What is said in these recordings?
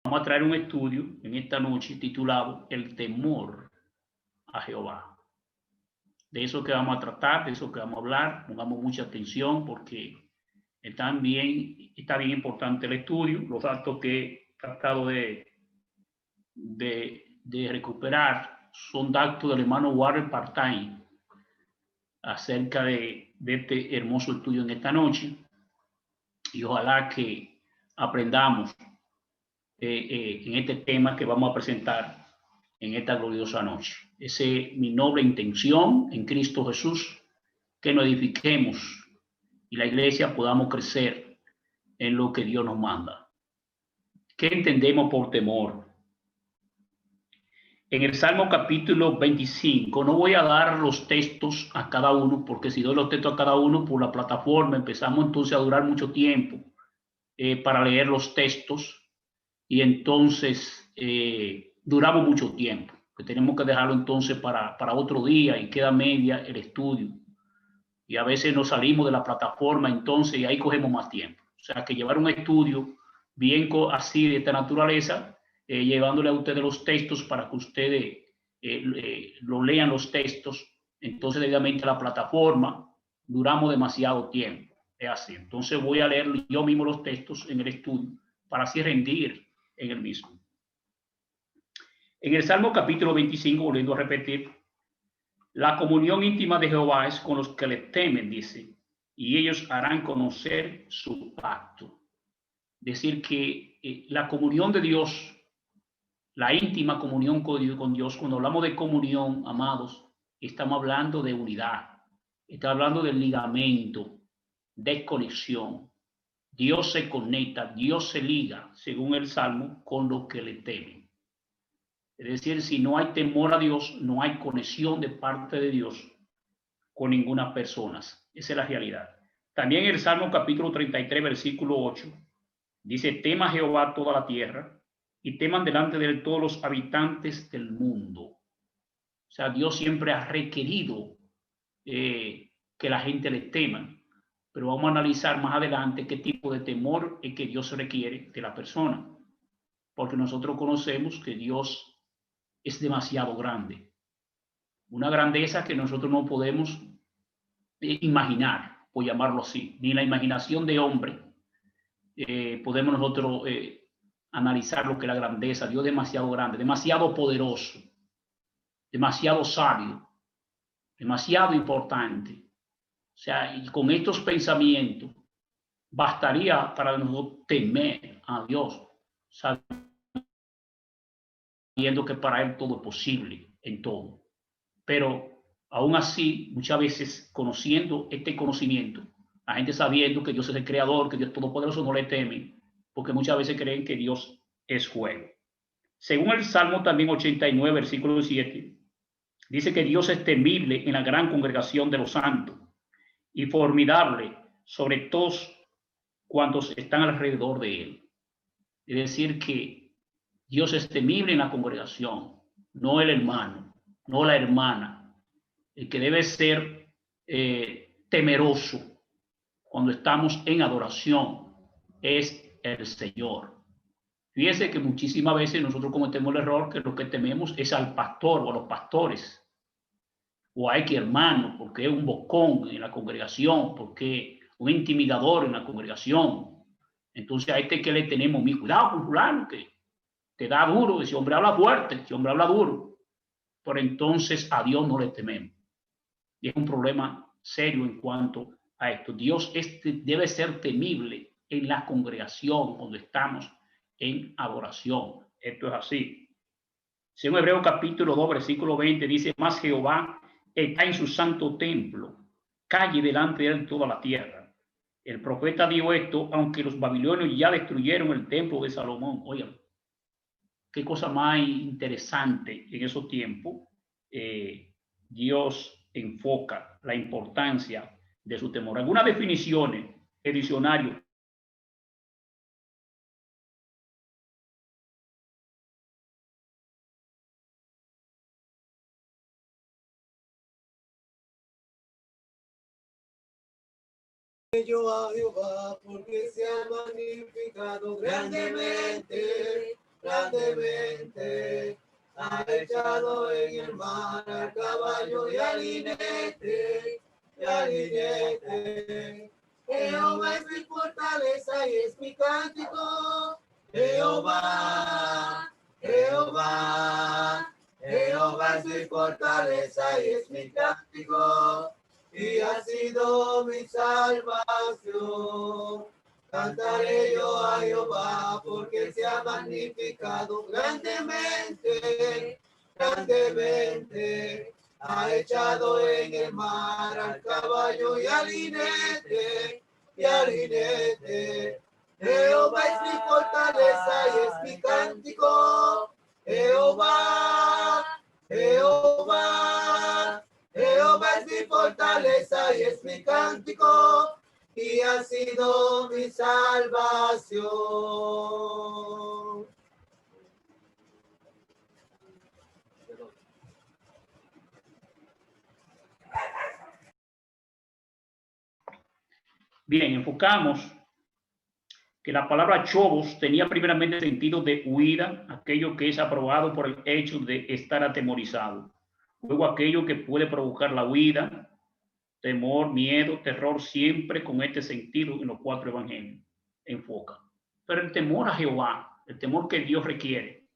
Vamos a traer un estudio en esta noche titulado El temor a Jehová. De eso que vamos a tratar, de eso que vamos a hablar, pongamos mucha atención porque está bien importante el estudio. Los datos que he tratado de recuperar son datos del hermano Warren Partain acerca de este hermoso estudio en esta noche, y ojalá que aprendamos en este tema que vamos a presentar en esta gloriosa noche. Esa es mi noble intención en Cristo Jesús, que nos edifiquemos y la iglesia podamos crecer en lo que Dios nos manda. ¿Qué entendemos por temor? En el Salmo capítulo 25, no voy a dar los textos a cada uno, porque si doy los textos a cada uno por la plataforma, empezamos entonces a durar mucho tiempo para leer los textos, y entonces duramos mucho tiempo, que tenemos que dejarlo entonces para otro día, y queda media el estudio. Y a veces nos salimos de la plataforma entonces y ahí cogemos más tiempo. O sea que llevar un estudio bien así de esta naturaleza, llevándole a ustedes los textos para que ustedes lo lean los textos, entonces debidamente la plataforma, duramos demasiado tiempo. Es así. Entonces voy a leer yo mismo los textos en el estudio para así rendir en el mismo. En el Salmo capítulo 25, volviendo a repetir, la comunión íntima de Jehová es con los que le temen, dice, y ellos harán conocer su pacto. Decir que la comunión de Dios, la íntima comunión con Dios, cuando hablamos de comunión, amados, estamos hablando de unidad, estamos hablando del ligamento, de conexión. Dios se conecta, Dios se liga, según el Salmo, con los que le temen. Es decir, si no hay temor a Dios, no hay conexión de parte de Dios con ninguna persona. Esa es la realidad. También el Salmo capítulo 33, versículo 8, dice: tema a Jehová toda la tierra, y teman delante de él todos los habitantes del mundo. O sea, Dios siempre ha requerido que la gente le tema. Pero vamos a analizar más adelante qué tipo de temor es que Dios requiere de la persona. Porque nosotros conocemos que Dios es demasiado grande. Una grandeza que nosotros no podemos imaginar, por llamarlo así, ni la imaginación de hombre podemos nosotros analizar lo que es la grandeza. Dios es demasiado grande, demasiado poderoso, demasiado sabio, demasiado importante. O sea, y con estos pensamientos bastaría para nosotros temer a Dios, sabiendo que para Él todo es posible en todo. Pero aún así, muchas veces conociendo este conocimiento, la gente sabiendo que Dios es el creador, que Dios es todopoderoso, no le temen, porque muchas veces creen que Dios es juego. Según el Salmo también 89, versículo 7, dice que Dios es temible en la gran congregación de los santos y formidable sobre todos cuantos están alrededor de él. Es decir, que Dios es temible en la congregación, no el hermano, no la hermana. El que debe ser temeroso cuando estamos en adoración es el Señor. Fíjese que muchísimas veces nosotros cometemos el error que lo que tememos es al pastor o a los pastores o a X hermano, porque es un bocón en la congregación, porque un intimidador en la congregación. Entonces a este que le tenemos, mi cuidado con fulano, que te da duro, ese hombre habla fuerte, ese hombre habla duro. Pero entonces a Dios no le tememos. Y es un problema serio en cuanto a esto. Dios debe ser temible en la congregación cuando estamos en adoración. Esto es así. Según Hebreo capítulo 2, versículo 20, dice: mas Jehová está en su santo templo, calle delante de él toda la tierra. El profeta dijo esto, aunque los babilonios ya destruyeron el templo de Salomón. Oigan, qué cosa más interesante en esos tiempos. Dios enfoca la importancia de su temor. Algunas definiciones de diccionario. Yo a Jehová porque se ha magnificado grandemente. grandemente, ha echado en el mar al caballo y al jinete, y al jinete. Jehová es mi fortaleza y es mi cántico. Jehová, Jehová, Jehová es mi fortaleza y es mi cántico, y ha sido mi salvación. Cantaré yo a Jehová porque se ha magnificado grandemente, grandemente. Ha echado en el mar al caballo y al jinete, y al jinete. Jehová es mi fortaleza y es mi cántico. Jehová, Jehová, Jehová es mi fortaleza y es mi cántico, y ha sido mi salvación. Bien, enfocamos que la palabra chobos tenía primeramente sentido de huida, aquello que es aprobado por el hecho de estar atemorizado. Luego aquello que puede provocar la huida, temor, miedo, terror, siempre con este sentido en los 4 evangelios. Enfoca. Pero el temor a Jehová, el temor que Dios requiere,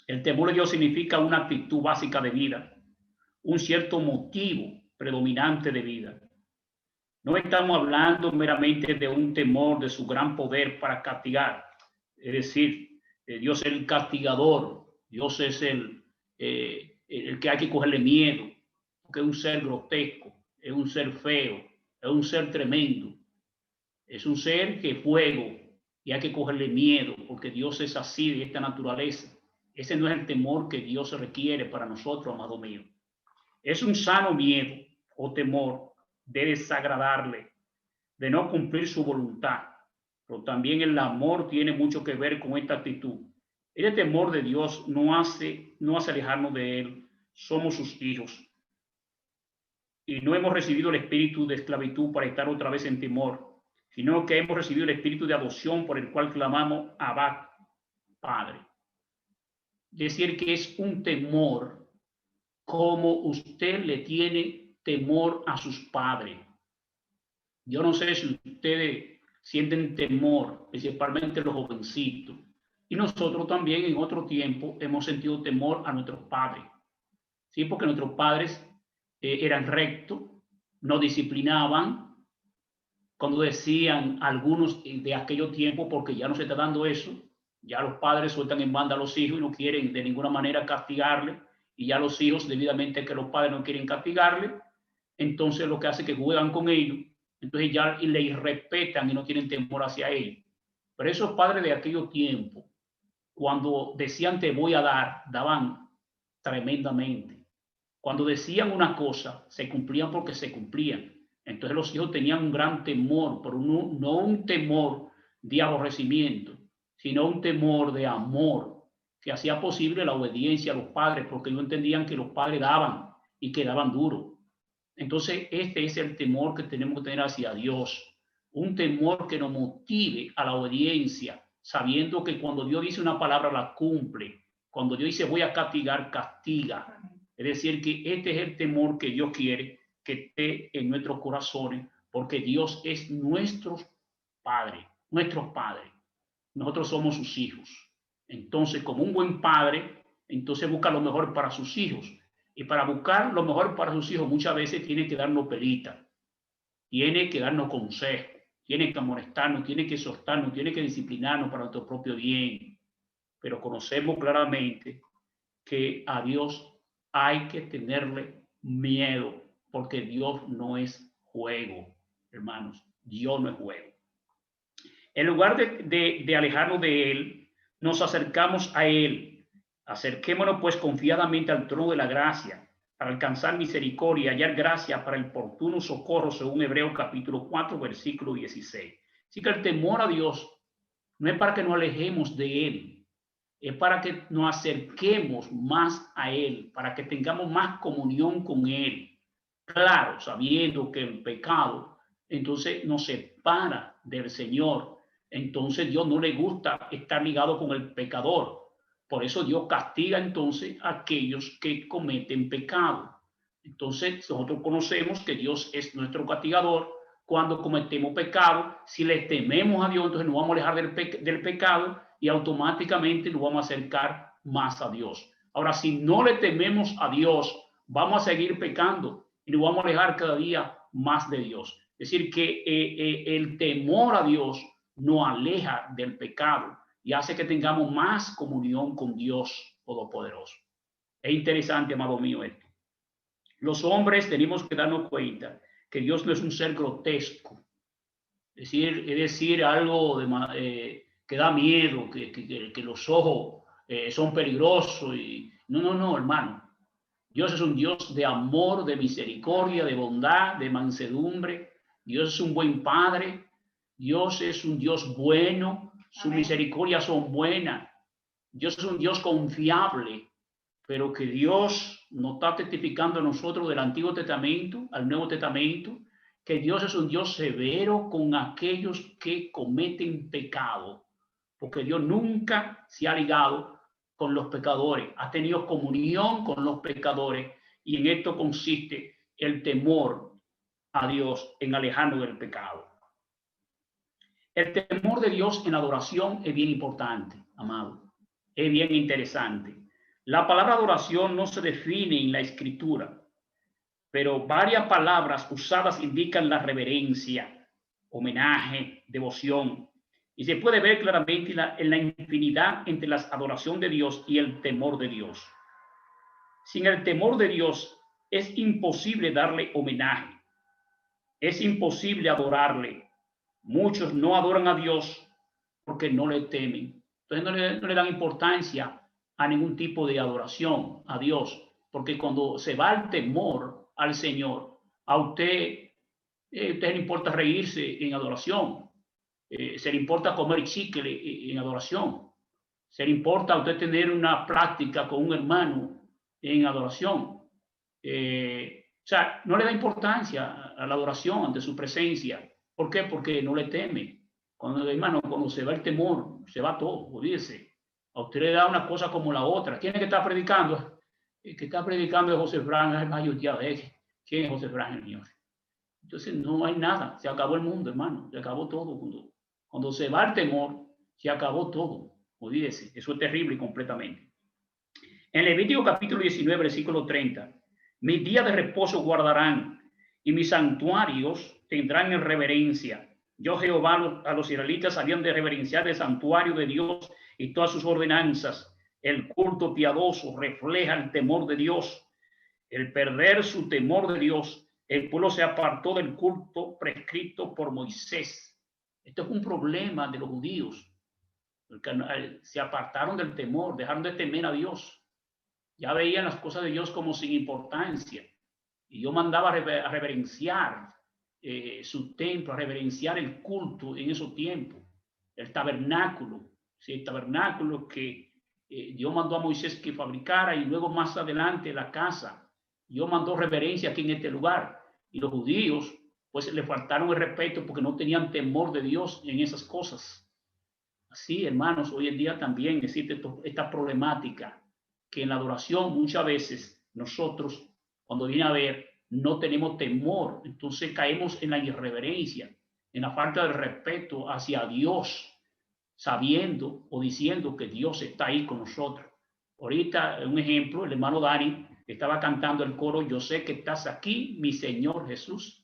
el temor de Dios significa una actitud básica de vida, un cierto motivo predominante de vida. No estamos hablando meramente de un temor de su gran poder para castigar. Es decir, Dios es el castigador, Dios es el que hay que cogerle miedo, porque es un ser grotesco, es un ser feo, es un ser tremendo, es un ser que es fuego y hay que cogerle miedo, porque Dios es así, de esta naturaleza. Ese no es el temor que Dios requiere para nosotros, amado mío. Es un sano miedo o temor de desagradarle, de no cumplir su voluntad. Pero también el amor tiene mucho que ver con esta actitud. El temor de Dios no hace alejarnos de Él. Somos sus hijos. Y no hemos recibido el espíritu de esclavitud para estar otra vez en temor, sino que hemos recibido el espíritu de adopción por el cual clamamos Abba, Padre. Decir que es un temor como usted le tiene temor a sus padres. Yo no sé si ustedes sienten temor, principalmente los jovencitos. Y nosotros también en otro tiempo hemos sentido temor a nuestros padres. ¿Sí? Porque nuestros padres eran rectos, nos disciplinaban. Cuando decían algunos de aquellos tiempos, porque ya no se está dando eso, ya los padres sueltan en banda a los hijos y no quieren de ninguna manera castigarle, y ya los hijos, debidamente que los padres no quieren castigarle, entonces lo que hace es que juegan con ellos, entonces ya les respetan y no tienen temor hacia ellos. Pero esos padres de aquellos tiempos, cuando decían te voy a dar, daban tremendamente. Cuando decían una cosa, se cumplían porque se cumplían. Entonces los hijos tenían un gran temor, pero no un temor de aborrecimiento, sino un temor de amor, que hacía posible la obediencia a los padres, porque ellos entendían que los padres daban y que daban duro. Entonces este es el temor que tenemos que tener hacia Dios, un temor que nos motive a la obediencia, sabiendo que cuando Dios dice una palabra la cumple, cuando Dios dice voy a castigar, castiga. Es decir, que este es el temor que Dios quiere que esté en nuestros corazones, porque Dios es nuestro Padre, nuestros padres. Nosotros somos sus hijos. Entonces, como un buen padre, entonces busca lo mejor para sus hijos. Y para buscar lo mejor para sus hijos, muchas veces tiene que darnos pelita, tiene que darnos consejos, tiene que amonestarnos, tiene que exhortarnos, tiene que disciplinarnos para nuestro propio bien. Pero conocemos claramente que a Dios hay que tenerle miedo, porque Dios no es juego, hermanos. Dios no es juego. En lugar de alejarnos de Él, nos acercamos a Él. Acerquémonos pues confiadamente al trono de la gracia, para alcanzar misericordia y hallar gracia para el oportuno socorro, según Hebreos capítulo 4, versículo 16. Así que el temor a Dios no es para que nos alejemos de Él, es para que nos acerquemos más a Él, para que tengamos más comunión con Él. Claro, sabiendo que el pecado entonces nos separa del Señor. Entonces Dios no le gusta estar ligado con el pecador, Por eso Dios castiga entonces a aquellos que cometen pecado. Entonces nosotros conocemos que Dios es nuestro castigador cuando cometemos pecado. Si le tememos a Dios, entonces nos vamos a alejar del pecado y automáticamente nos vamos a acercar más a Dios. Ahora, si no le tememos a Dios, vamos a seguir pecando y nos vamos a alejar cada día más de Dios. Es decir, que el temor a Dios nos aleja del pecado y hace que tengamos más comunión con Dios Todopoderoso. Es interesante, amado mío, esto. Los hombres tenemos que darnos cuenta que Dios no es un ser grotesco. Es decir algo que da miedo, que los ojos son peligrosos. No, hermano. Dios es un Dios de amor, de misericordia, de bondad, de mansedumbre. Dios es un buen Padre. Dios es un Dios bueno. Sus misericordias son buenas. Dios es un Dios confiable, pero que Dios nos está testificando a nosotros del Antiguo Testamento al Nuevo Testamento, que Dios es un Dios severo con aquellos que cometen pecado, porque Dios nunca se ha ligado con los pecadores, ha tenido comunión con los pecadores, y en esto consiste el temor a Dios, en alejarnos del pecado. El temor de Dios en adoración es bien importante, amado, es bien interesante. La palabra adoración no se define en la Escritura, pero varias palabras usadas indican la reverencia, homenaje, devoción. Y se puede ver claramente en la infinidad entre la adoración de Dios y el temor de Dios. Sin el temor de Dios es imposible darle homenaje, es imposible adorarle. Muchos no adoran a Dios porque no le temen. Entonces no le dan importancia a ningún tipo de adoración a Dios, porque cuando se va el temor al Señor, a usted le importa reírse en adoración, se le importa comer chicle en adoración, se le importa a usted tener una práctica con un hermano en adoración. O sea, no le da importancia a la adoración ante su presencia. ¿Por qué? Porque no le teme. Cuando se va el temor, se va todo, olvídese. A usted le da una cosa como la otra. ¿Quién es que está predicando? El que está predicando es José Fran, es más yuteado. ¿Quién es José Fran, el Señor? Entonces no hay nada, se acabó el mundo, hermano, se acabó todo. Cuando se va el temor, se acabó todo, olvídese, eso es terrible completamente. En Levítico capítulo 19, versículo 30, mis días de reposo guardarán y mis santuarios tendrán en reverencia. Yo, Jehová, a los israelitas habían de reverenciar el santuario de Dios y todas sus ordenanzas. El culto piadoso refleja el temor de Dios. El perder su temor de Dios, el pueblo se apartó del culto prescrito por Moisés. Esto es un problema de los judíos. Se apartaron del temor, dejaron de temer a Dios. Ya veían las cosas de Dios como sin importancia. Y Dios mandaba a reverenciar su templo, a reverenciar el culto en esos tiempos. El tabernáculo, ¿sí? El tabernáculo que Dios mandó a Moisés que fabricara, y luego más adelante la casa. Dios mandó reverencia aquí en este lugar. Y los judíos pues le faltaron el respeto porque no tenían temor de Dios en esas cosas. Así, hermanos, hoy en día también existe esta problemática, que en la adoración muchas veces nosotros, cuando viene a ver, no tenemos temor. Entonces caemos en la irreverencia, en la falta de respeto hacia Dios, sabiendo o diciendo que Dios está ahí con nosotros. Ahorita, un ejemplo, el hermano Dani estaba cantando el coro, yo sé que estás aquí, mi Señor Jesús,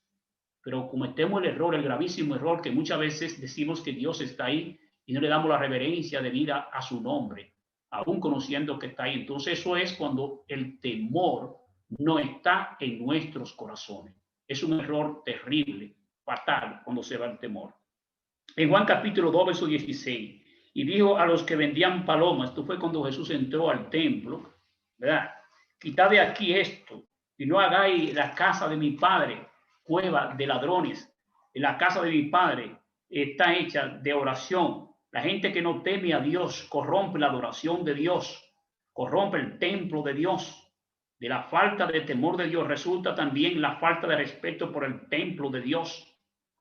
pero cometemos el error, el gravísimo error, que muchas veces decimos que Dios está ahí y no le damos la reverencia debida a su nombre, aún conociendo que está ahí. Entonces eso es cuando el temor no está en nuestros corazones. Es un error terrible, fatal, cuando se va el temor. En Juan capítulo 2, verso 16, y dijo a los que vendían palomas, esto fue cuando Jesús entró al templo, ¿verdad? Quitad de aquí esto, y no hagáis la casa de mi Padre cueva de ladrones. En la casa de mi Padre está hecha de oración. La gente que no teme a Dios corrompe la adoración de Dios, corrompe el templo de Dios. De la falta de temor de Dios resulta también la falta de respeto por el templo de Dios.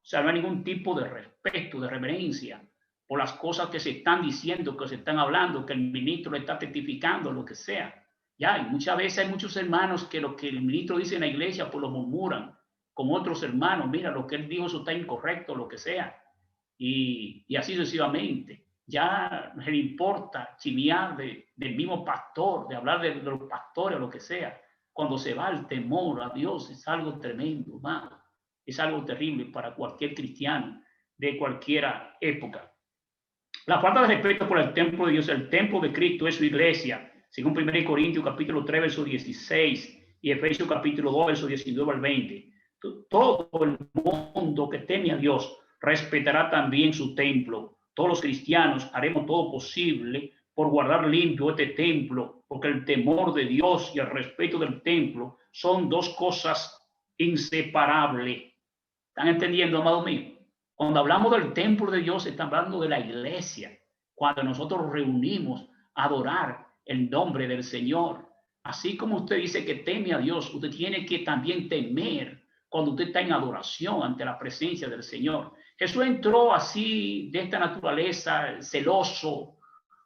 O sea, no hay ningún tipo de respeto, de reverencia por las cosas que se están diciendo, que se están hablando, que el ministro le está testificando, lo que sea. Ya, y muchas veces hay muchos hermanos que lo que el ministro dice en la iglesia, pues lo murmuran con otros hermanos. Mira, lo que él dijo, eso está incorrecto, lo que sea. Y así sucesivamente. Ya no le importa chinear del mismo pastor, de hablar de los pastores, lo que sea. Cuando se va el temor a Dios, es algo tremendo, hermano. Es algo terrible para cualquier cristiano de cualquier época. La falta de respeto por el templo de Dios, el templo de Cristo es su iglesia, según 1 Corintios capítulo 3, verso 16 y Efesios capítulo 2, verso 19 al 20. Todo el mundo que teme a Dios respetará también su templo. Todos los cristianos haremos todo posible por guardar limpio este templo, porque el temor de Dios y el respeto del templo son dos cosas inseparables. ¿Están entendiendo, amado mío? Cuando hablamos del templo de Dios, estamos hablando de la iglesia. Cuando nosotros reunimos a adorar el nombre del Señor. Así como usted dice que teme a Dios, usted tiene que también temer cuando usted está en adoración ante la presencia del Señor. Jesús entró así de esta naturaleza, celoso,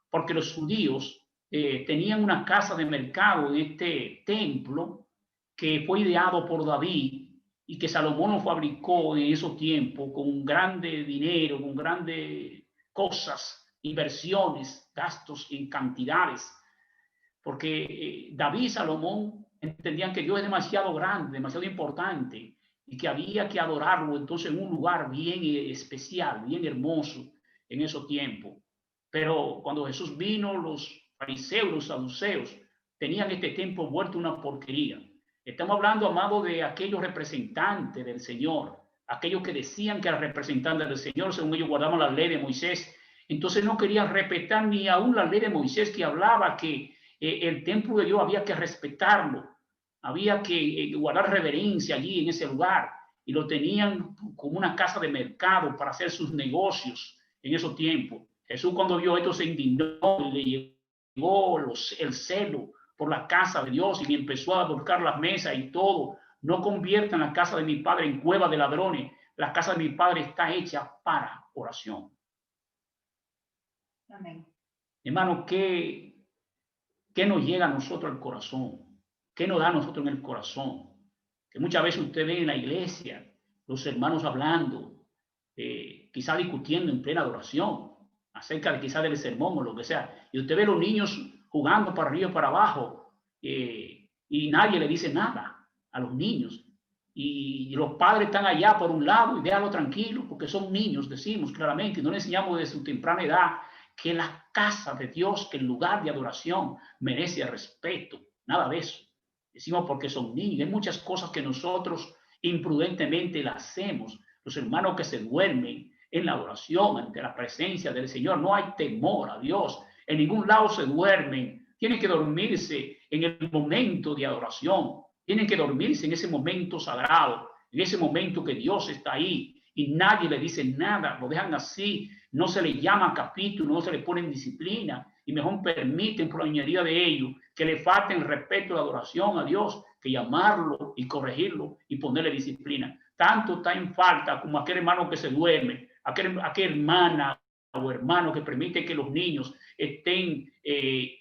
porque los judíos tenían una casa de mercado en este templo que fue ideado por David y que Salomón fabricó en esos tiempos con grande dinero, con grandes cosas, inversiones, gastos en cantidades, porque David y Salomón entendían que Dios es demasiado grande, demasiado importante, y que había que adorarlo entonces en un lugar bien especial, bien hermoso en esos tiempos. Pero cuando Jesús vino, los fariseos, los saduceos, tenían este templo vuelto una porquería. Estamos hablando, amado, de aquellos representantes del Señor, aquellos que decían que eran representantes del Señor, según ellos guardaban la ley de Moisés. Entonces no querían respetar ni aún la ley de Moisés, que hablaba que el templo de Dios había que respetarlo, había que guardar reverencia allí en ese lugar, y lo tenían como una casa de mercado para hacer sus negocios en esos tiempos. Jesús, cuando vio esto, se indignó y le llegó el celo por la casa de Dios y empezó a volcar las mesas y todo. No conviertan la casa de mi padre en cueva de ladrones. La casa de mi padre está hecha para oración. Amén. Hermano, ¿qué nos llega a nosotros al corazón? ¿Qué nos da a nosotros en el corazón? Que muchas veces usted ve en la iglesia los hermanos hablando, quizá discutiendo en plena adoración, acerca de quizá del sermón o lo que sea, y usted ve a los niños jugando para arriba y para abajo, y nadie le dice nada a los niños, y los padres están allá por un lado y déjalo tranquilo, porque son niños, decimos claramente, y no les enseñamos desde su temprana edad que la casa de Dios, que el lugar de adoración merece respeto, nada de eso. Decimos porque son niños. Hay muchas cosas que nosotros imprudentemente las hacemos. Los hermanos que se duermen en la adoración ante la presencia del Señor, no hay temor a Dios. En ningún lado se duermen. Tienen que dormirse en el momento de adoración. Tienen que dormirse en ese momento sagrado, en ese momento que Dios está ahí y nadie le dice nada. Lo dejan así. No se le llama capítulo, no se le pone en disciplina y mejor permiten por la niñería de ellos que le falten respeto y adoración a Dios que llamarlo y corregirlo y ponerle disciplina. Tanto está en falta como aquel hermano que se duerme, aquella hermana o hermano que permite que los niños estén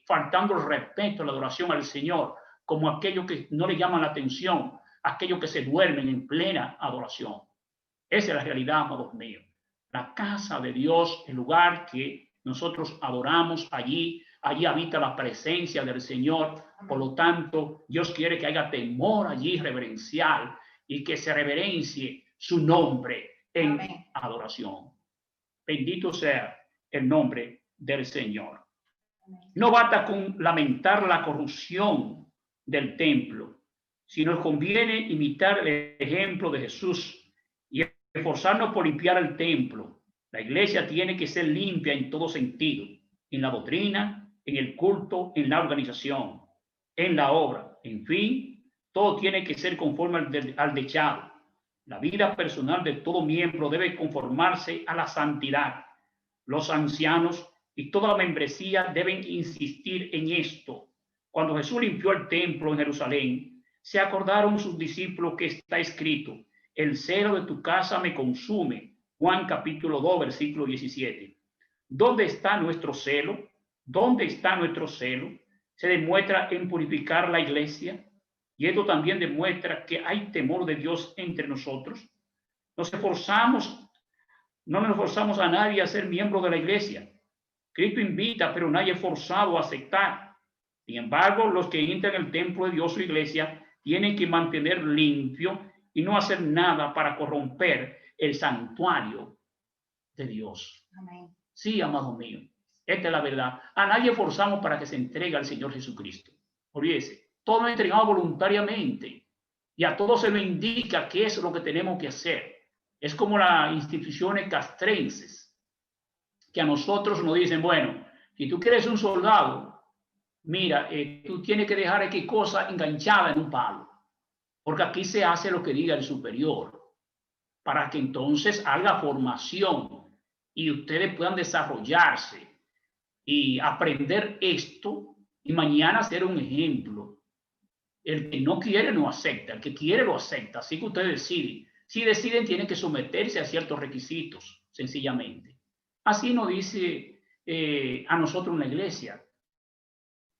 faltando el respeto, la adoración al Señor, como aquellos que no le llaman la atención, aquellos que se duermen en plena adoración. Esa es la realidad, amados míos. La casa de Dios, el lugar que nosotros adoramos, allí habita la presencia del Señor. Por lo tanto, Dios quiere que haya temor allí reverencial y que se reverencie su nombre en Amén. Adoración. Bendito sea el nombre del Señor. Amén. No basta con lamentar la corrupción del templo, sino conviene imitar el ejemplo de Jesús y esforzarnos por limpiar el templo. La iglesia tiene que ser limpia en todo sentido, en la doctrina, en el culto, en la organización, en la obra. En fin, todo tiene que ser conforme al dechado. La vida personal de todo miembro debe conformarse a la santidad. Los ancianos y toda la membresía deben insistir en esto. Cuando Jesús limpió el templo en Jerusalén, se acordaron sus discípulos que está escrito: el celo de tu casa me consume. Juan capítulo 2, versículo 17. ¿Dónde está nuestro celo? ¿Dónde está nuestro celo? Se demuestra en purificar la iglesia, y esto también demuestra que hay temor de Dios entre nosotros. Nos esforzamos, no nos forzamos a nadie a ser miembro de la iglesia. Cristo invita, pero nadie es forzado a aceptar. Sin embargo, los que entran en el templo de Dios, su iglesia, tienen que mantener limpio y no hacer nada para corromper el santuario de Dios. Amén. Sí, amado mío, esta es la verdad. A nadie forzamos para que se entregue al Señor Jesucristo. Olvídese, todo es entregado voluntariamente y a todos se nos indica qué es lo que tenemos que hacer. Es como las instituciones castrenses, que a nosotros nos dicen, bueno, si tú quieres un soldado, mira, tú tienes que dejar aquí cosa enganchada en un palo, porque aquí se hace lo que diga el superior, para que entonces haga formación y ustedes puedan desarrollarse y aprender esto y mañana ser un ejemplo. El que no quiere no acepta, el que quiere lo acepta, así que ustedes deciden. Si deciden, tienen que someterse a ciertos requisitos, sencillamente. Así nos dice a nosotros en la iglesia.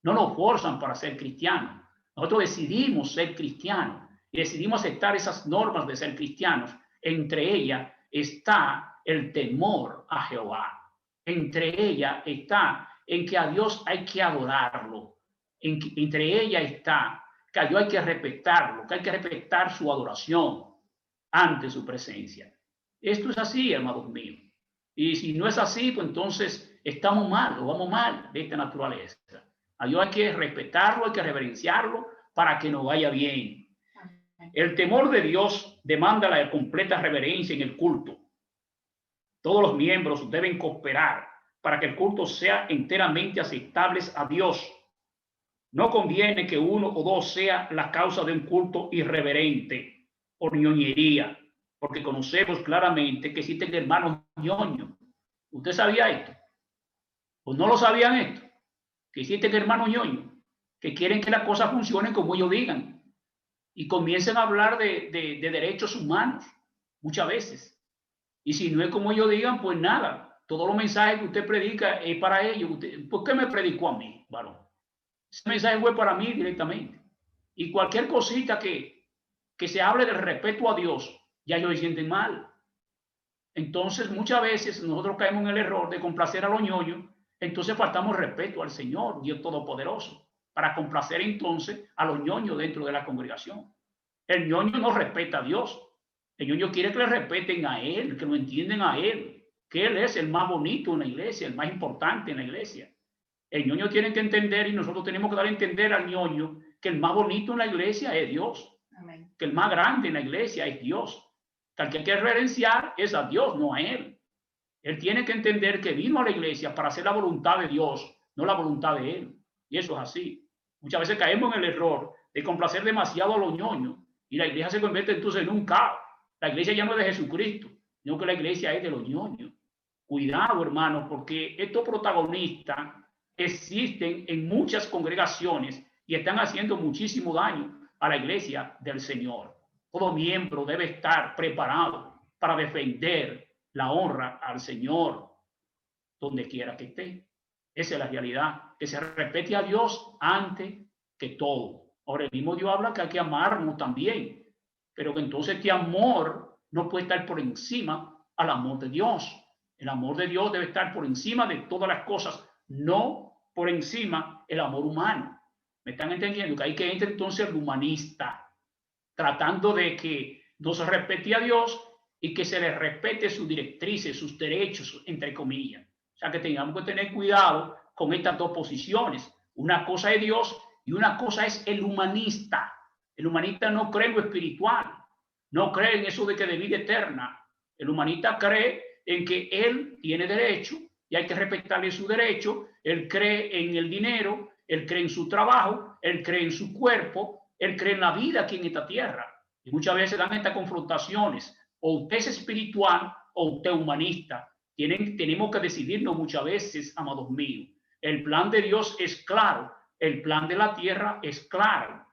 No nos forzan para ser cristianos. Nosotros decidimos ser cristianos y decidimos aceptar esas normas de ser cristianos. Entre ellas está el temor a Jehová. Entre ellas está en que a Dios hay que adorarlo. Entre ellas está que a Dios hay que respetarlo, que hay que respetar su adoración ante su presencia. Esto es así, hermanos míos. Y si no es así, pues entonces estamos mal o vamos mal de esta naturaleza. A Dios hay que respetarlo, hay que reverenciarlo para que nos vaya bien. El temor de Dios demanda la completa reverencia en el culto. Todos los miembros deben cooperar para que el culto sea enteramente aceptable a Dios. No conviene que uno o dos sea la causa de un culto irreverente o ñoñería, porque conocemos claramente que existen hermanos ñoños. ¿Usted sabía esto? ¿O no lo sabían esto? Que existen hermanos ñoños que quieren que las cosas funcionen como ellos digan y comiencen a hablar de derechos humanos muchas veces. Y si no es como ellos digan, pues nada, todos los mensajes que usted predica es para ellos. ¿Por qué me predicó a mí, varón? Ese mensaje fue para mí directamente. Y cualquier cosita que se hable del respeto a Dios, ya ellos se sienten mal. Entonces, muchas veces nosotros caemos en el error de complacer a los ñoños, entonces faltamos respeto al Señor, Dios Todopoderoso, para complacer entonces a los ñoños dentro de la congregación. El ñoño no respeta a Dios. El ñoño quiere que le respeten a Él, que lo entiendan a Él, que Él es el más bonito en la iglesia, el más importante en la iglesia. El ñoño tiene que entender y nosotros tenemos que dar a entender al ñoño que el más bonito en la iglesia es Dios. Amén. Que el más grande en la iglesia es Dios. Que al que hay que reverenciar es a Dios, no a Él. Él tiene que entender que vino a la iglesia para hacer la voluntad de Dios, no la voluntad de Él. Y eso es así. Muchas veces caemos en el error de complacer demasiado a los ñoños y la iglesia se convierte entonces en un caos. La iglesia ya no es de Jesucristo, sino que la iglesia es de los ñoños. Cuidado, hermanos, porque estos protagonistas existen en muchas congregaciones y están haciendo muchísimo daño a la iglesia del Señor. Todo miembro debe estar preparado para defender la honra al Señor donde quiera que esté. Esa es la realidad, que se respete a Dios antes que todo. Ahora el mismo Dios habla que hay que amarnos también, pero que entonces este amor no puede estar por encima al amor de Dios. El amor de Dios debe estar por encima de todas las cosas, no por encima el amor humano. ¿Me están entendiendo? Que hay que entrar entonces el humanista, tratando de que no se respete a Dios y que se le respete sus directrices, sus derechos, entre comillas. O sea que tengamos que tener cuidado con estas dos posiciones. Una cosa es Dios y una cosa es el humanista. El humanista no cree en lo espiritual, no cree en eso de que de vida eterna. El humanista cree en que él tiene derecho y hay que respetarle su derecho. Él cree en el dinero, él cree en su trabajo, él cree en su cuerpo, él cree en la vida aquí en esta tierra. Y muchas veces dan estas confrontaciones. O usted es espiritual o usted es humanista. Tenemos que decidirnos muchas veces, amados míos. El plan de Dios es claro, el plan de la tierra es claro.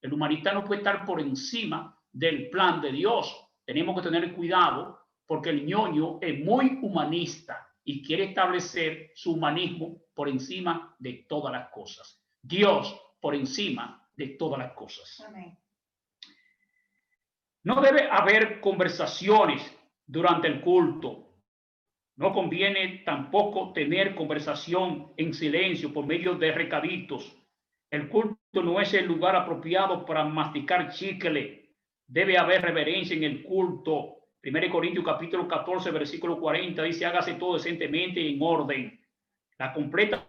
El humanista no puede estar por encima del plan de Dios. Tenemos que tener cuidado porque el ñoño es muy humanista y quiere establecer su humanismo por encima de todas las cosas. Dios por encima de todas las cosas. Amén. No debe haber conversaciones durante el culto. No conviene tampoco tener conversación en silencio por medio de recaditos. El culto no es el lugar apropiado para masticar chicle. Debe haber reverencia en el culto. 1 Corintios capítulo 14, versículo 40 dice: hágase todo decentemente y en orden. La completa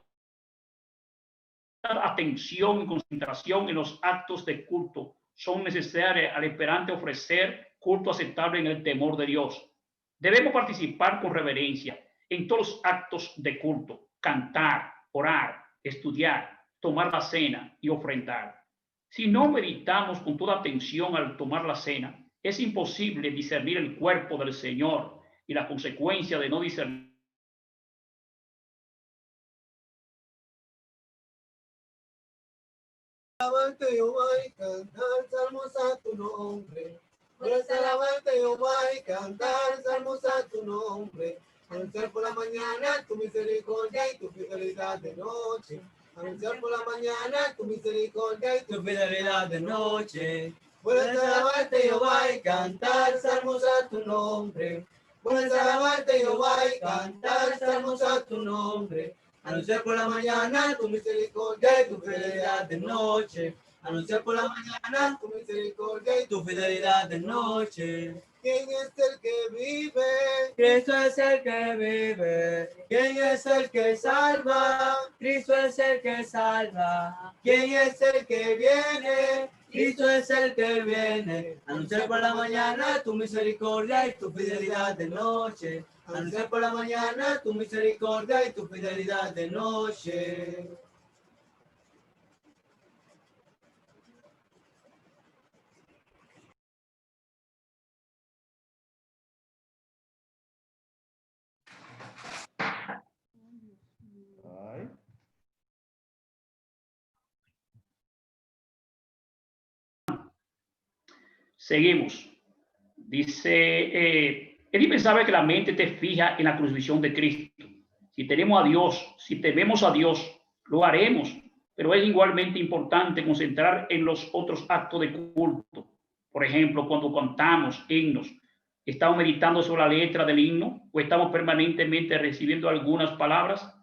atención y concentración en los actos de culto son necesarias al esperante ofrecer culto aceptable en el temor de Dios. Debemos participar con reverencia en todos los actos de culto: cantar, orar, estudiar, tomar la cena y ofrendar. Si no meditamos con toda atención al tomar la cena, es imposible discernir el cuerpo del Señor, y la consecuencia de no discernir Alabarte, Jehová, y cantar salmos a tu nombre. Puedes alabarte, Jehová, y cantar salmos a tu nombre. Anunciar por la mañana tu misericordia y tu fidelidad de noche. Anunciar por la mañana tu misericordia y tu fidelidad de noche. Puedes alabarte, Jehová, y cantar salmos a tu nombre. Puedes alabarte, Jehová, y cantar salmos a tu nombre. Anunciar por la mañana tu misericordia y tu fidelidad de noche. Anunciar por la mañana tu misericordia y tu fidelidad de noche. ¿Quién es el que vive? Cristo es el que vive. ¿Quién es el que salva? Cristo es el que salva. ¿Quién es el que viene? Cristo es el que viene. Anunciar por la mañana tu misericordia y tu fidelidad de noche. Anunciar por la mañana tu misericordia y tu fidelidad de noche. Seguimos. Dice, es indispensable que la mente esté fija en la crucifixión de Cristo. Si tenemos a Dios, si tememos a Dios, lo haremos, pero es igualmente importante concentrar en los otros actos de culto. Por ejemplo, cuando cantamos himnos, ¿estamos meditando sobre la letra del himno o estamos permanentemente recibiendo algunas palabras?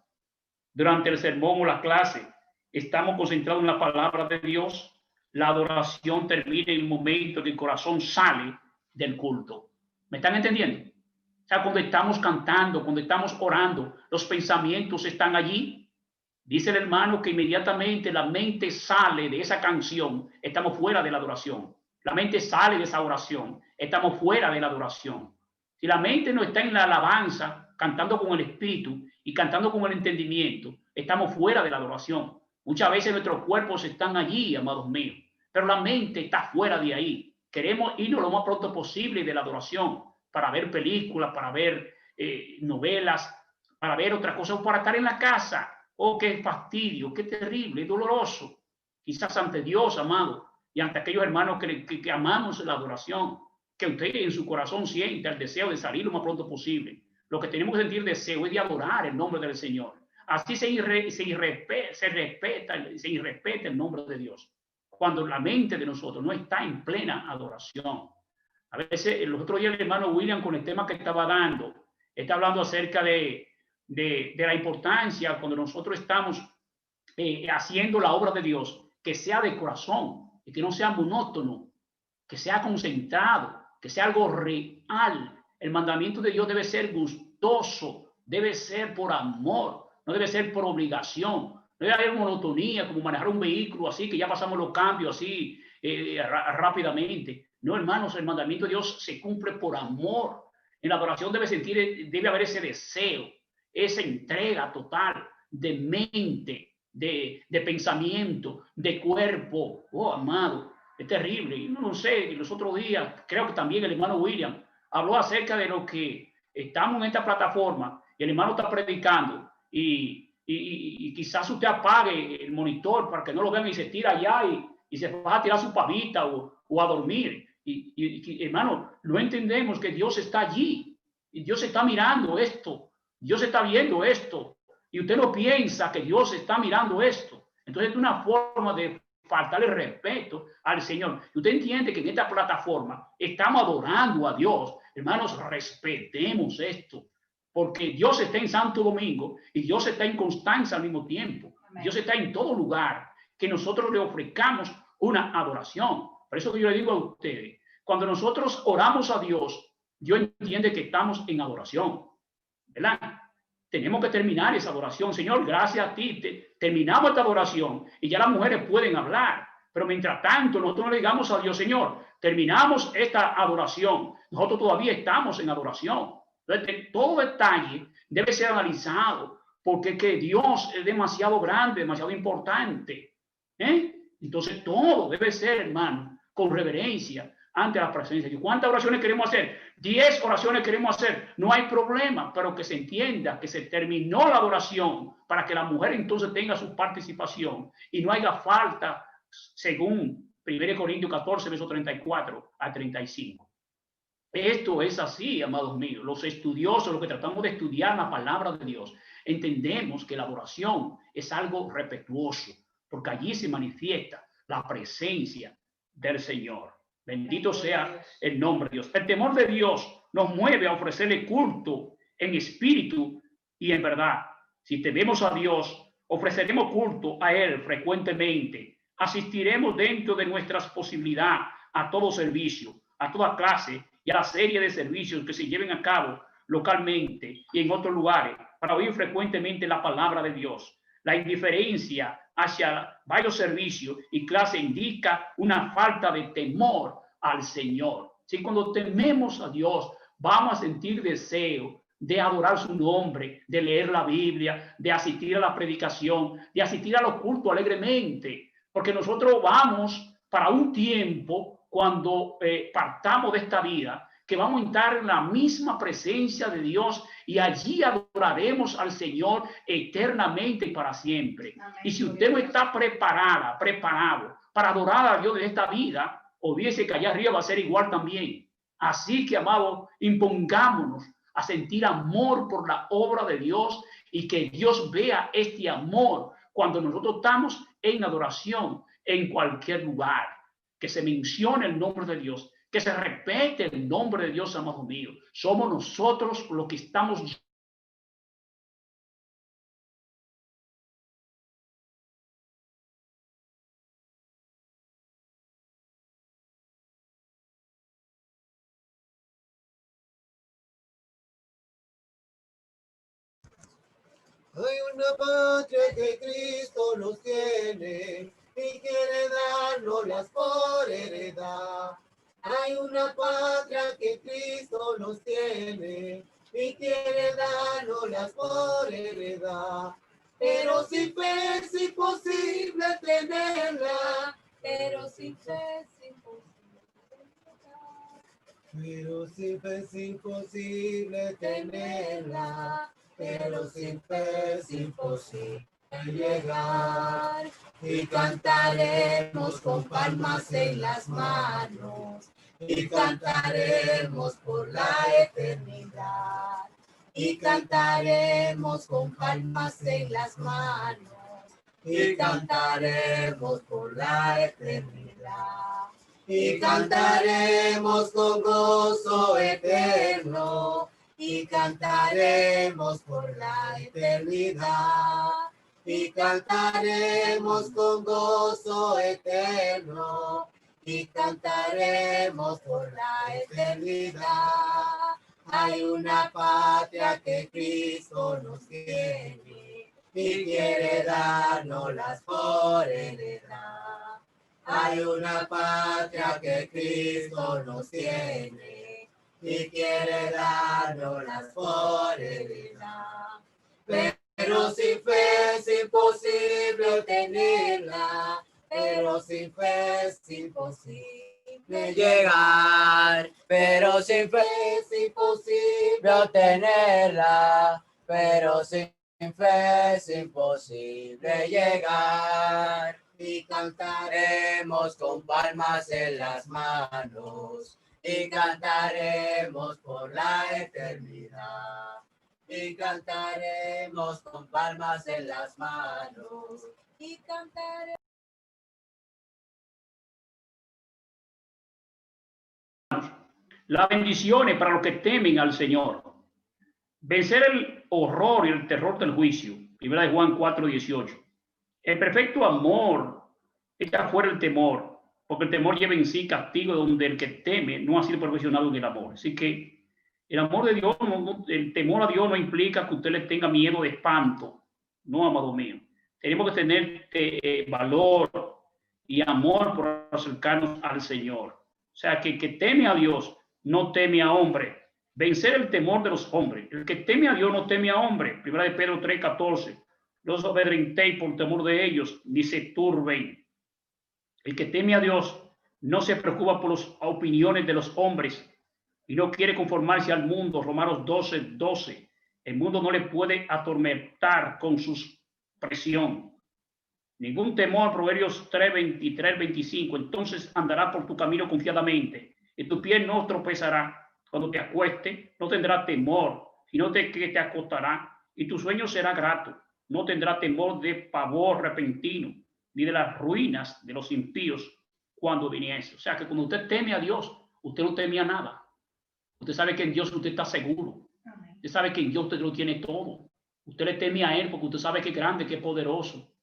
Durante el sermón o la clase, ¿estamos concentrados en la palabra de Dios? La adoración termina en el momento que el corazón sale del culto. ¿Me están entendiendo? O sea, cuando estamos cantando, cuando estamos orando, los pensamientos están allí. Dice el hermano que inmediatamente la mente sale de esa canción, estamos fuera de la adoración. La mente sale de esa oración, estamos fuera de la adoración. Si la mente no está en la alabanza, cantando con el espíritu y cantando con el entendimiento, estamos fuera de la adoración. Muchas veces nuestros cuerpos están allí, amados míos, pero la mente está fuera de ahí. Queremos irnos lo más pronto posible de la adoración para ver películas, para ver novelas, para ver otras cosas, o para estar en la casa. Oh, qué fastidio, qué terrible, doloroso. Quizás ante Dios, amado, y ante aquellos hermanos que amamos la adoración, que usted en su corazón siente el deseo de salir lo más pronto posible. Lo que tenemos que sentir deseo es de adorar el nombre del Señor. Así se irrespeta el nombre de Dios. Cuando la mente de nosotros no está en plena adoración. A veces, los otros días el hermano William, con el tema que estaba dando, está hablando acerca de la importancia cuando nosotros estamos haciendo la obra de Dios, que sea de corazón, y que no sea monótono, que sea concentrado, que sea algo real. El mandamiento de Dios debe ser gustoso, debe ser por amor, no debe ser por obligación. No debe haber monotonía, como manejar un vehículo así, que ya pasamos los cambios así rápidamente. No, hermanos, el mandamiento de Dios se cumple por amor. En la adoración debe haber ese deseo, esa entrega total de mente, de pensamiento, de cuerpo. Oh, amado, es terrible. Y no sé, los otros días, creo que también el hermano William habló acerca de lo que estamos en esta plataforma y el hermano está predicando y quizás usted apague el monitor para que no lo vean y se tira allá y se va a tirar su pavita o a dormir. Hermano, no entendemos que Dios está allí y Dios está mirando esto. Dios está viendo esto y usted no piensa que Dios está mirando esto. Entonces es una forma de faltarle respeto al Señor. Y usted entiende que en esta plataforma estamos adorando a Dios. Hermanos, respetemos esto, porque Dios está en Santo Domingo y Dios está en Constanza al mismo tiempo. Amén. Dios está en todo lugar que nosotros le ofrezcamos una adoración. Por eso que yo le digo a ustedes, cuando nosotros oramos a Dios, Dios entiende que estamos en adoración, ¿verdad? Tenemos que terminar esa adoración. Señor, gracias a ti. Terminamos esta adoración y ya las mujeres pueden hablar. Pero mientras tanto, nosotros no le digamos a Dios, Señor, terminamos esta adoración. Nosotros todavía estamos en adoración. Entonces, todo detalle debe ser analizado porque que Dios es demasiado grande, demasiado importante. Entonces, todo debe ser, hermano, con reverencia ante la presencia de Dios. ¿Cuántas oraciones queremos hacer? 10 oraciones queremos hacer. No hay problema, pero que se entienda que se terminó la adoración para que la mujer entonces tenga su participación y no haya falta, según 1 Corintios 14, versos 34 a 35. Esto es así, amados míos. Los estudiosos, los que tratamos de estudiar la palabra de Dios, entendemos que la adoración es algo respetuoso, porque allí se manifiesta la presencia del Señor. Bendito sea el nombre de Dios. El temor de Dios nos mueve a ofrecerle culto en espíritu y en verdad. Si tememos a Dios, ofreceremos culto a Él frecuentemente. Asistiremos dentro de nuestras posibilidades a todo servicio, a toda clase y a la serie de servicios que se lleven a cabo localmente y en otros lugares para oír frecuentemente la palabra de Dios. La indiferencia hacia varios servicios y clases indica una falta de temor al Señor. Si cuando tememos a Dios, vamos a sentir deseo de adorar su nombre, de leer la Biblia, de asistir a la predicación, de asistir a los cultos alegremente, porque nosotros vamos para un tiempo cuando partamos de esta vida, que vamos a estar en la misma presencia de Dios y allí adoraremos al Señor eternamente y para siempre. Amén. Y si usted no está preparado para adorar a Dios de esta vida, olvídese que allá arriba va a ser igual también. Así que, amados, impongámonos a sentir amor por la obra de Dios y que Dios vea este amor cuando nosotros estamos en adoración en cualquier lugar. Que se mencione el nombre de Dios, que se respete el nombre de Dios, amado mío. Somos nosotros los que estamos Hay una patria que Cristo nos tiene y quiere darnoslas por heredad. Hay una patria que Cristo nos tiene y quiere darnoslas por heredad. Pero sin fe es imposible tenerla. Pero sin fe es imposible. Pero sin fe es imposible tenerla. Pero sin fe es imposible llegar. Y cantaremos con palmas en las manos. Y cantaremos por la eternidad. Y cantaremos con palmas en las manos. Y cantaremos por la eternidad. Y cantaremos con gozo eterno. Y cantaremos por la eternidad. Y cantaremos con gozo eterno. Y cantaremos por la eternidad. Hay una patria que Cristo nos tiene y quiere darnoslas por heredad. Hay una patria que Cristo nos tiene y quiere darnoslas por heredad. Pero sin fe es imposible tenerla. Pero sin fe es imposible llegar. Pero sin fe es imposible obtenerla. Pero sin fe es imposible llegar. Y cantaremos con palmas en las manos. Y cantaremos por la eternidad. y cantaremos con palmas en las manos. Y cantaré. Las bendiciones para los que temen al Señor. Vencer el horror y el terror del juicio. Primera de Juan 4:18. El perfecto amor echa fuera el temor, porque el temor lleva en sí castigo, donde el que teme no ha sido perfeccionado en el amor. Así que el amor de Dios, el temor a Dios no implica que usted le tenga miedo de espanto. No, amado mío. Tenemos que tener valor y amor por acercarnos al Señor. O sea, que el que teme a Dios no teme a hombre. Vencer el temor de los hombres. El que teme a Dios no teme a hombre. Primera de Pedro 3:14. No os amedrentéis por temor de ellos, ni se turben. El que teme a Dios no se preocupa por las opiniones de los hombres y no quiere conformarse al mundo. Romanos 12:12. El mundo no le puede atormentar con su presión. Ningún temor, Proverbios 3:23-25. Entonces andará por tu camino confiadamente y tu pie no tropezará. Cuando te acueste, no tendrá temor, sino que te acostará y tu sueño será grato. No tendrá temor de pavor repentino, ni de las ruinas de los impíos cuando viniese. O sea que cuando usted teme a Dios, usted no teme a nada. Usted sabe que en Dios usted está seguro. Usted sabe que en Dios usted lo tiene todo. Usted le teme a Él porque usted sabe que es grande, que es poderoso.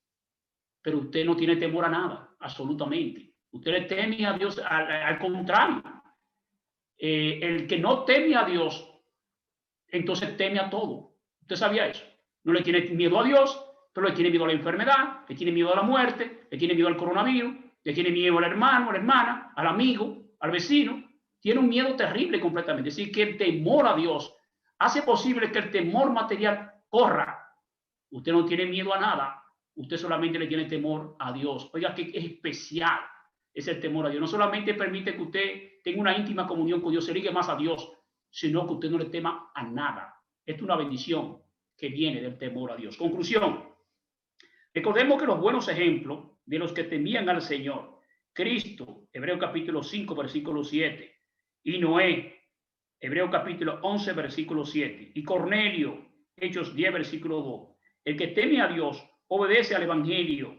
Pero usted no tiene temor a nada, absolutamente. Usted le teme a Dios, al contrario. El que no teme a Dios, entonces teme a todo. ¿Usted sabía eso? No le tiene miedo a Dios, pero le tiene miedo a la enfermedad, le tiene miedo a la muerte, le tiene miedo al coronavirus, le tiene miedo al hermano, a la hermana, al amigo, al vecino. Tiene un miedo terrible completamente. Es decir, que el temor a Dios hace posible que el temor material corra. Usted no tiene miedo a nada. Usted solamente le tiene temor a Dios. Oiga, que es especial es el temor a Dios. No solamente permite que usted tenga una íntima comunión con Dios, se ligue más a Dios, sino que usted no le tema a nada. Esto es una bendición que viene del temor a Dios. Conclusión. Recordemos que los buenos ejemplos de los que temían al Señor, Cristo, Hebreo capítulo 5, versículo 7, y Noé, Hebreo capítulo 11, versículo 7, y Cornelio, Hechos 10, versículo 2. El que teme a Dios obedece al Evangelio.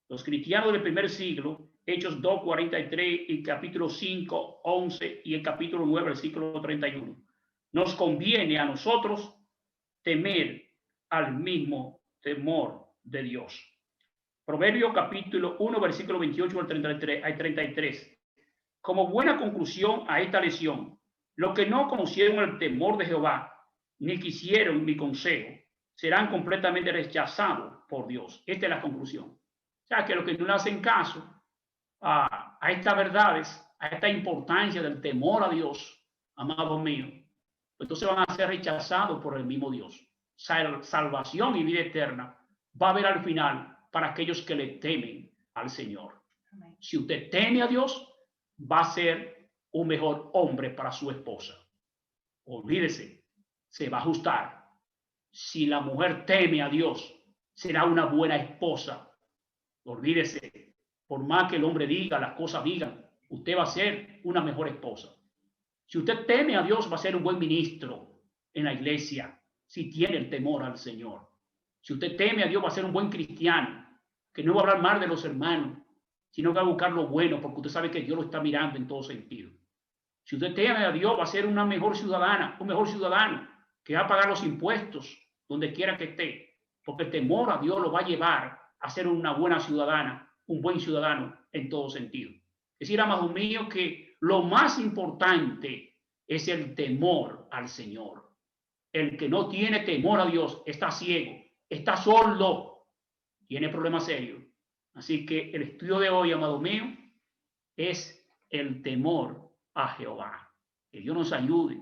Los cristianos del primer siglo, Hechos 2, 43 y capítulo 5, 11 y el capítulo 9, versículo 31. Nos conviene a nosotros temer al mismo temor de Dios. Proverbio capítulo 1, versículo 28 al 33. Como buena conclusión a esta lección, los que no conocieron el temor de Jehová, ni quisieron mi consejo, serán completamente rechazados por Dios. Esta es la conclusión. O sea, que los que no le hacen caso a estas verdades, a esta importancia del temor a Dios, amados míos, entonces van a ser rechazados por el mismo Dios. Salvación y vida eterna va a haber al final para aquellos que le temen al Señor. Amén. Si usted teme a Dios, va a ser un mejor hombre para su esposa. Olvídese, se va a ajustar. Si la mujer teme a Dios, será una buena esposa. Olvídese, por más que el hombre diga, las cosas digan, usted va a ser una mejor esposa. Si usted teme a Dios, va a ser un buen ministro en la iglesia, si tiene el temor al Señor. Si usted teme a Dios, va a ser un buen cristiano, que no va a hablar mal de los hermanos, sino que va a buscar lo bueno, porque usted sabe que Dios lo está mirando en todo sentido. Si usted teme a Dios, va a ser una mejor ciudadana, un mejor ciudadano, que va a pagar los impuestos donde quiera que esté, porque el temor a Dios lo va a llevar a ser una buena ciudadana, un buen ciudadano en todo sentido. Es decir, amados míos, que lo más importante es el temor al Señor. El que no tiene temor a Dios está ciego, está sordo, tiene problemas serios. Así que el estudio de hoy, amado mío, es el temor a Jehová. Que Dios nos ayude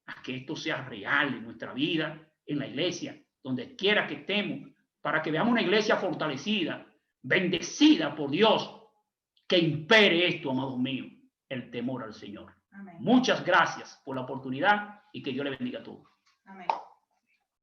a que esto sea real en nuestra vida, en la iglesia, donde quiera que estemos, para que veamos una iglesia fortalecida, bendecida por Dios, que impere esto, amados míos, el temor al Señor. Amén. Muchas gracias por la oportunidad y que Dios le bendiga a todos. Amén.